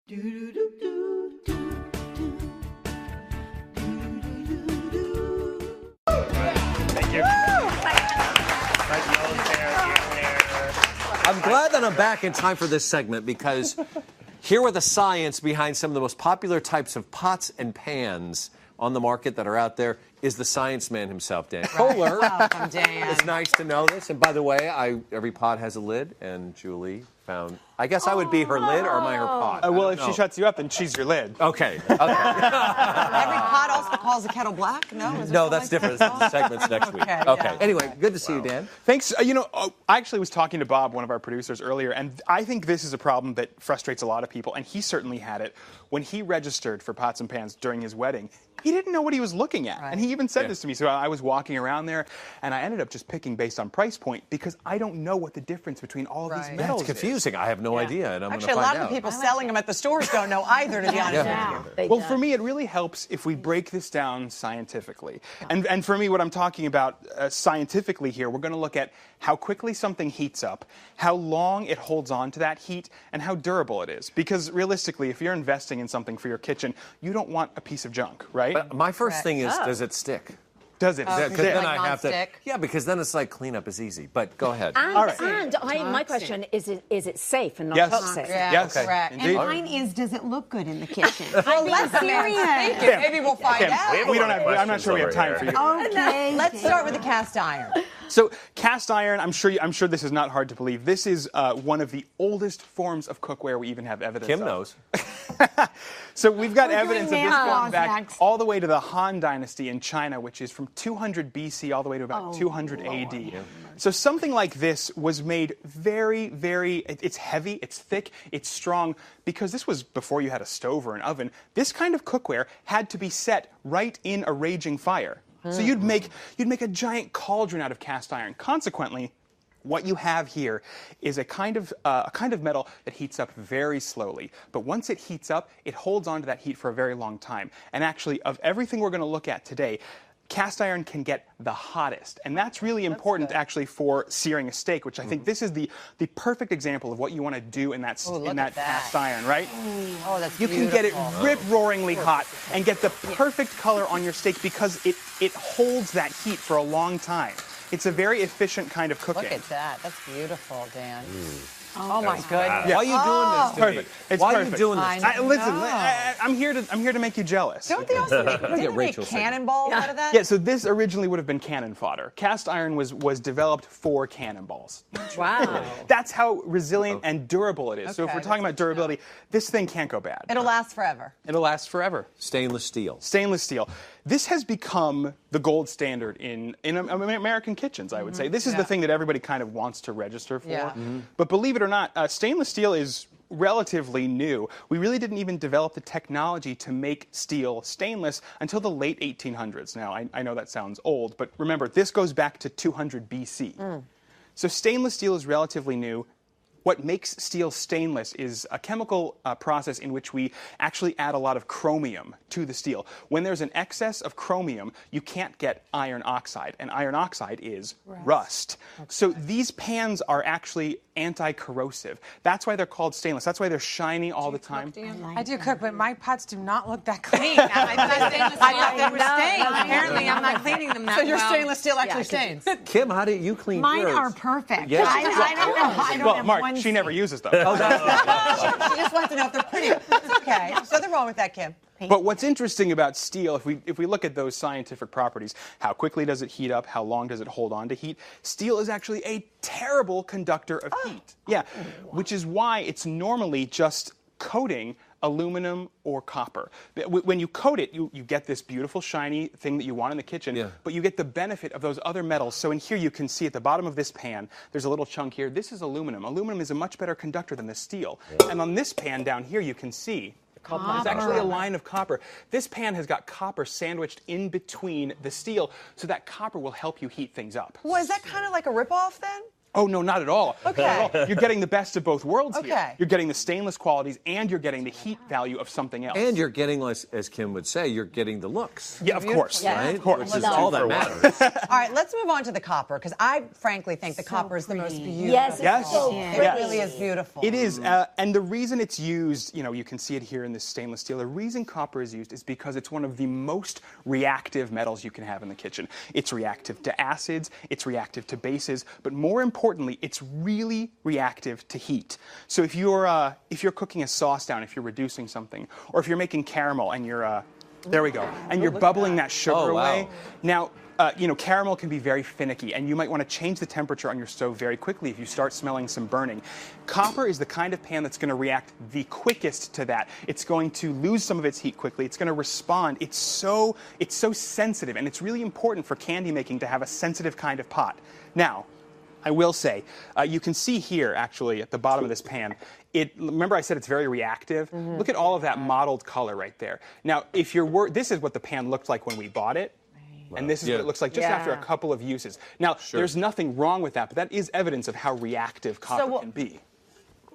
Thank you. I'm glad that I'm back in time for this segment because here with the science behind some of the most popular types of pots and pans on the market that are out there is the science man himself, Dan Kohler. Welcome, Dan. It's nice to know this. And by the way, every pot has a lid, and Julie found, I guess I would be her lid, or am I her pot? Well, if she shuts you up, then she's your lid. Okay. Every pot also calls a kettle black? No? No, that's different. Segments next week. Okay, Okay. yeah. Anyway, good to see you, Dan. Thanks. I actually was talking to Bob, one of our producers, earlier, and I think this is a problem that frustrates a lot of people, and he certainly had it. When he registered for pots and pans during his wedding, he didn't know what he was looking at. Right. And he even said this to me. So I was walking around there, and I ended up just picking based on price point because I don't know what the difference between all of these Right. metals It's confusing. I have no idea, and I'm going to Actually, a find lot out. of the people selling them at the stores don't know either, to be honest with you. Well, for me, it really helps if we break this down scientifically. And for me, what I'm talking about scientifically here, we're going to look at how quickly something heats up, how long it holds on to that heat, and how durable it is. Because realistically, if you're investing in something for your kitchen, you don't want a piece of junk, right? But my first thing is, does it stick? Does it? Because stick? then Like I have to. nonstick? Yeah, because then it's like cleanup is easy. But go ahead. My question is it safe and not Yes. toxic? Yeah, Yes. correct. Indeed. And mine is, does it look good in the kitchen? Well, let's serious. Maybe we'll find Kim, out. we don't have. I'm not sure we have time for you. Okay. Let's start with the cast iron. So cast iron, I'm sure this is not hard to believe. This is one of the oldest forms of cookware we even have evidence Kim of. knows. So we've got We're evidence of doing this now. going back Next. all the way to the Han Dynasty in China, which is from 200 BC all the way to about 200 AD. So something like this was made very, it's heavy, it's thick, it's strong, because this was before you had a stove or an oven. This kind of cookware had to be set right in a raging fire. So you'd make a giant cauldron out of cast iron. Consequently, what you have here is a kind of metal that heats up very slowly. But once it heats up, it holds on to that heat for a very long time. And actually, of everything we're going to look at today, cast iron can get the hottest. And that's really important actually for searing a steak, which I think this is the perfect example of what you want to do in that cast iron, right? Oh, that's You can get it rip-roaringly hot and get the perfect color on your steak because it holds that heat for a long time. It's a very efficient kind of cooking. Look at that. That's beautiful, Dan. Oh my goodness. Why are you doing this to Perfect. me? It's Why perfect. are you doing this? Listen, I'm here to make you jealous. Don't they also make, didn't they make Rachel saying. cannonballs out of that? Yeah, so this originally would have been cannon fodder. Cast iron was developed for cannonballs. Wow. That's how resilient and durable it is. So if Okay, we're talking about durability, this thing can't go bad. It'll last forever. It'll last forever. Stainless steel. Stainless steel. This has become the gold standard in American kitchens, I would say. This is the thing that everybody kind of wants to register for. Yeah. But believe it or not, stainless steel is relatively new. We really didn't even develop the technology to make steel stainless until the late 1800s. Now, I know that sounds old, but remember, this goes back to 200 BC. So stainless steel is relatively new. What makes steel stainless is a chemical process in which we actually add a lot of chromium to the steel. When there's an excess of chromium, you can't get iron oxide, and iron oxide is rust. So these pans are actually anti-corrosive. That's why they're called stainless. That's why they're shiny all the time. I do cook, but my pots do not look that clean. I thought they were stained. Apparently, I'm not cleaning them that So your well. stainless steel actually stains. Kim, how do you clean Mine yours? are perfect. Yes. I don't know. I don't Well, have Mark, one she never uses them. She just wants to know if they're pretty. It's okay. There's nothing wrong with that, Kim. But what's interesting about steel, if we look at those scientific properties, how quickly does it heat up, how long does it hold on to heat, steel is actually a terrible conductor of heat. Yeah, which is why it's normally just coating aluminum or copper. When you coat it, you get this beautiful shiny thing that you want in the kitchen, but you get the benefit of those other metals. So in here you can see at the bottom of this pan, there's a little chunk here. This is aluminum. Aluminum is a much better conductor than the steel. And on this pan down here you can see there's actually a line of copper. This pan has got copper sandwiched in between the steel, so that copper will help you heat things up. Well, is that kind of like a ripoff then? Oh, no, not at all. Okay. Not at all. You're getting the best of both worlds here. Okay. You're getting the stainless qualities and you're getting the heat value of something else. And you're getting, as Kim would say, you're getting the looks. yeah, of course. Yeah. Right? Of course. Which is all that matters. All right, let's move on to the copper, because I frankly think the copper is the most pretty. beautiful. Yes, Yes. it's so Yeah. It pretty. really is beautiful. It is, and the reason it's used, you can see it here in this stainless steel. The reason copper is used is because it's one of the most reactive metals you can have in the kitchen. It's reactive to acids, it's reactive to bases, but more importantly, it's really reactive to heat. So if you're cooking a sauce down, if you're reducing something, or if you're making caramel and you're there we go, and you're bubbling that sugar Oh, wow. away. Now, caramel can be very finicky, and you might want to change the temperature on your stove very quickly if you start smelling some burning. Copper is the kind of pan that's going to react the quickest to that. It's going to lose some of its heat quickly. It's going to respond. It's so sensitive, and it's really important for candy making to have a sensitive kind of pot. Now, I will say, you can see here, actually, at the bottom of this pan, remember I said it's very reactive? Mm-hmm. Look at all of that mottled color right there. Now, if this is what the pan looked like when we bought it. And this is what it looks like just after a couple of uses. Now, there's nothing wrong with that, but that is evidence of how reactive copper can be.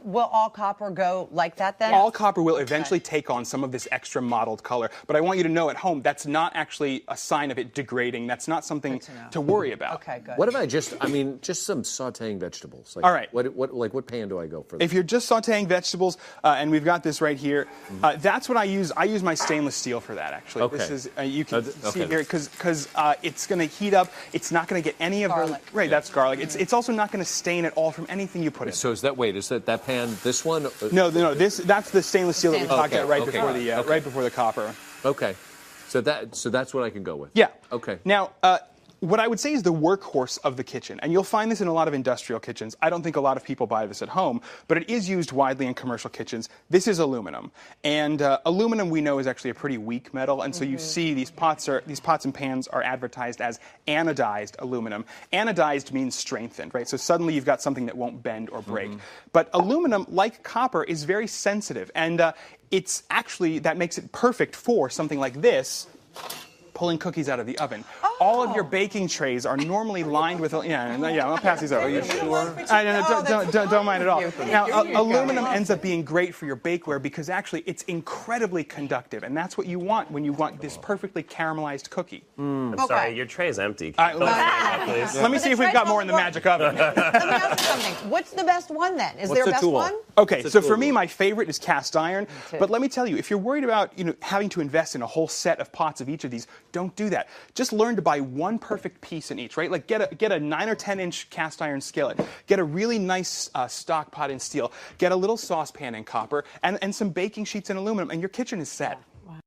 Will all copper go like that then? All copper will eventually take on some of this extra mottled color, but I want you to know at home that's not actually a sign of it degrading. That's not something to worry about. Okay, good. What if I just some sautéing vegetables? Like, All right. What pan do I go for? If you're just sautéing vegetables, and we've got this right here, that's what I use. I use my stainless steel for that, actually. Okay. This is, you can see okay. here, because it's going to heat up. It's not going to get any of Garlic. the... Right, that's garlic. It's also not going to stain at all from anything you put in. So is that pan? This one? No, that's the stainless steel that we talked Okay, about right okay. before the copper. Okay. So that's what I can go with. Yeah. Okay. Now, what I would say is the workhorse of the kitchen, and you'll find this in a lot of industrial kitchens. I don't think a lot of people buy this at home, but it is used widely in commercial kitchens. This is aluminum, and aluminum we know is actually a pretty weak metal, and so you see these pots and pans are advertised as anodized aluminum. Anodized means strengthened, right? So suddenly you've got something that won't bend or break. But aluminum, like copper, is very sensitive, and it's actually that makes it perfect for something like this. Pulling cookies out of the oven. All of your baking trays are normally lined with, I'll pass these over. Are you sure? Don't mind at all. Now, aluminum ends up being great for your bakeware because actually it's incredibly conductive, and that's what you want when you want this perfectly caramelized cookie. I'm sorry, your tray is empty. Let me see if we've got more in the magic oven. Let me ask you something. What's the best one then? Is there a best one? Okay, so for me, my favorite is cast iron. But let me tell you, if you're worried about having to invest in a whole set of pots of each of these, don't do that. Just learn to buy one perfect piece in each, right? Like get a 9 or 10 inch cast iron skillet. Get a really nice stock pot in steel. Get a little saucepan in copper and some baking sheets in aluminum, and your kitchen is set.